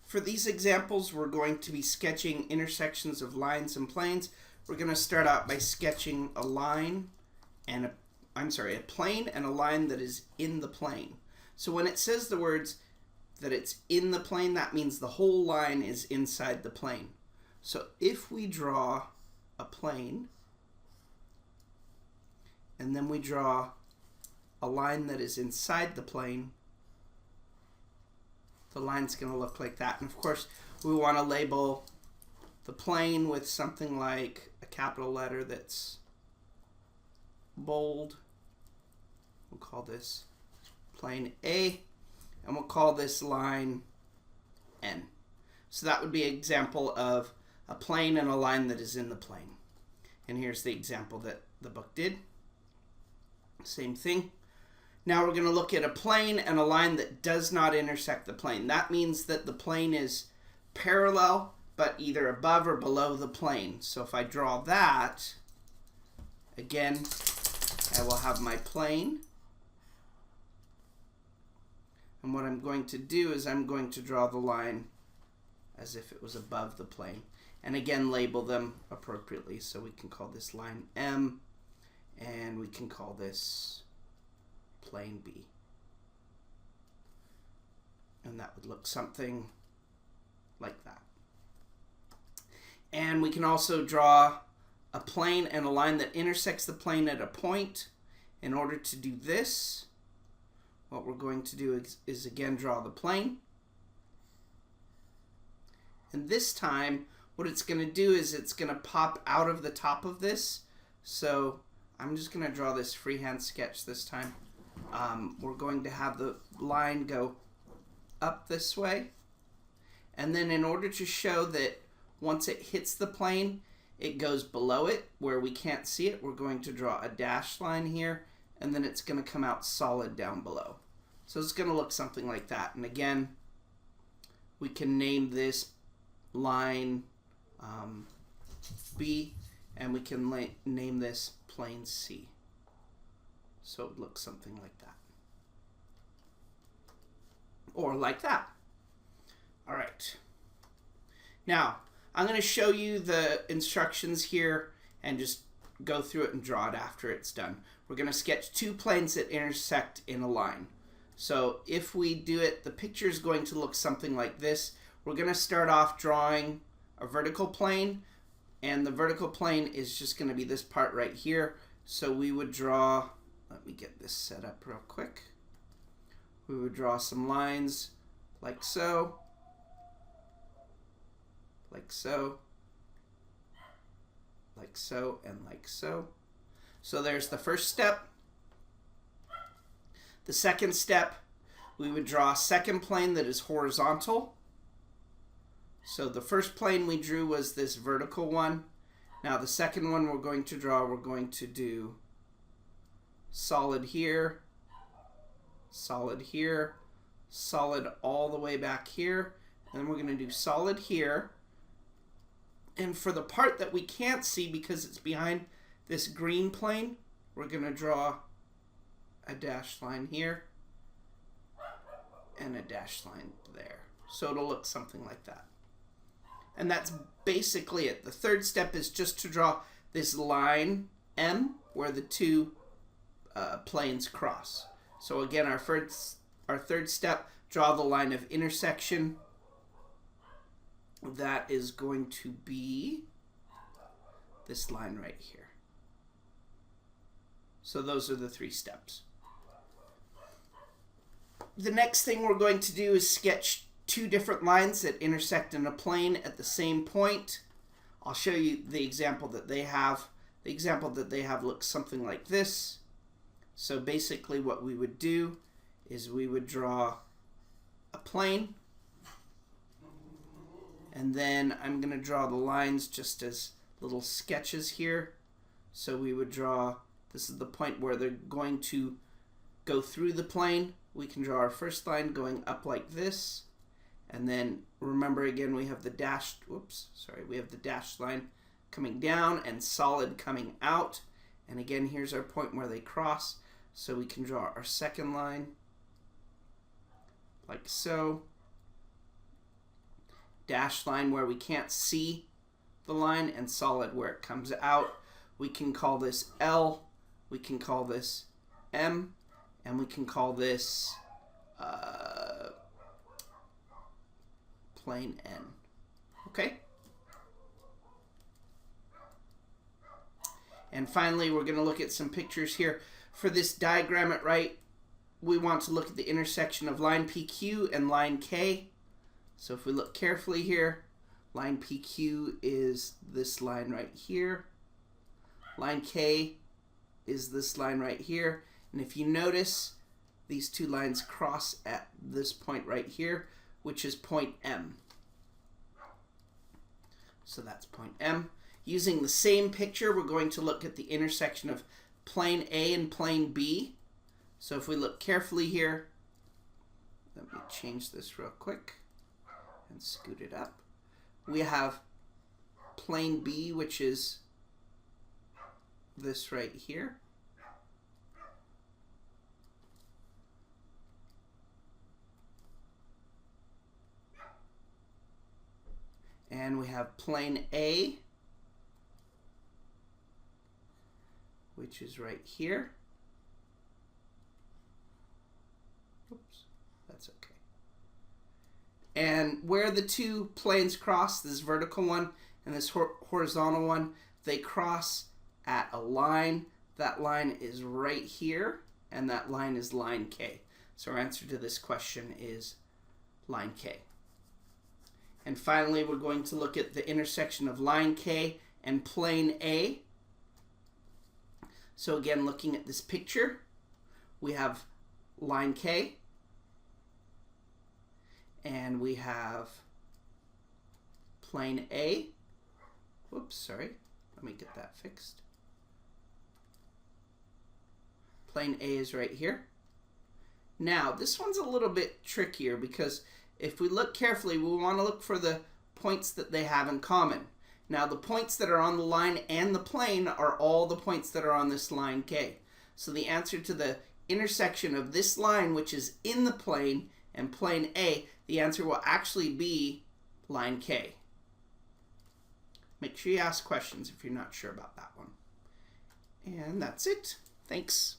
For these examples, we're going to be sketching intersections of lines and planes. We're going to start out by sketching a line and a plane and a line that is in the plane. So when it says the words that it's in the plane, that means the whole line is inside the plane. So if we draw a plane and then we draw a line that is inside the plane, the line's going to look like that. And of course, we want to label the plane with something like a capital letter that's bold. We'll call this plane A, and we'll call this line N. So that would be an example of a plane and a line that is in the plane. And here's the example that the book did. Same thing. Now we're going to look at a plane and a line that does not intersect the plane. That means that the plane is parallel, but either above or below the plane. So if I draw that, again, I will have my plane. And what I'm going to do is I'm going to draw the line as if it was above the plane. And again, label them appropriately. So we can call this line M, and we can call this plane B. And that would look something like that. And we can also draw a plane and a line that intersects the plane at a point. In order to do this, what we're going to do is again draw the plane. And this time, what it's going to do is it's going to pop out of the top of this. So I'm just going to draw this freehand sketch this time. We're going to have the line go up this way. And then in order to show that once it hits the plane, it goes below it where we can't see it, we're going to draw a dashed line here, and then it's going to come out solid down below. So it's going to look something like that. And again, we can name this line B, and we can name this plane C. So it looks something like that. Or like that. All right. Now, I'm going to show you the instructions here and just go through it and draw it after it's done. We're going to sketch two planes that intersect in a line. So if we do it, the picture is going to look something like this. We're going to start off drawing a vertical plane, and the vertical plane is just going to be this part right here. So we would draw, let me get this set up real quick. We would draw some lines like so, like so, like so, and like so. So there's the first step. The second step, we would draw a second plane that is horizontal. So the first plane we drew was this vertical one. Now the second one we're going to draw, we're going to do solid here, solid here, solid all the way back here, and then we're going to do solid here. And for the part that we can't see because it's behind this green plane, we're going to draw a dashed line here and a dashed line there. So it'll look something like that. And that's basically it. The third step is just to draw this line M where the two planes cross. So again, our third step, draw the line of intersection. That is going to be this line right here. So those are the three steps. The next thing we're going to do is sketch two different lines that intersect in a plane at the same point. I'll show you the example that they have. The example that they have looks something like this. So basically what we would do is we would draw a plane, and then I'm going to draw the lines just as little sketches here. So we would draw, this is the point where they're going to go through the plane. We can draw our first line going up like this. And then remember again, we have the dashed, we have the dashed line coming down and solid coming out. And again, here's our point where they cross. So we can draw our second line like so. dashed line where we can't see the line, and solid where it comes out. We can call this L, we can call this M, and we can call this plane N. Okay? And finally, we're going to look at some pictures here. For this diagram at right, we want to look at the intersection of line PQ and line K. So if we look carefully here, line PQ is this line right here. Line K is this line right here. And if you notice, these two lines cross at this point right here, which is point M. So that's point M. Using the same picture, we're going to look at the intersection of plane A and plane B. So if we look carefully here, let me change this real quick and scoot it up. We have plane B, which is this right here. And we have plane A, which is right here. Oops, that's okay. And where the two planes cross, this vertical one and this horizontal one, they cross at a line. That line is right here, and that line is line K. So our answer to this question is line K. And finally, we're going to look at the intersection of line K and plane A. So again, looking at this picture, we have line K, and we have plane A. Whoops, sorry. Let me get that fixed. Plane A is right here. Now, this one's a little bit trickier because if we look carefully, we want to look for the points that they have in common. Now, the points that are on the line and the plane are all the points that are on this line K. So the answer to the intersection of this line, which is in the plane, and plane A, the answer will actually be line K. Make sure you ask questions if you're not sure about that one. And that's it. Thanks.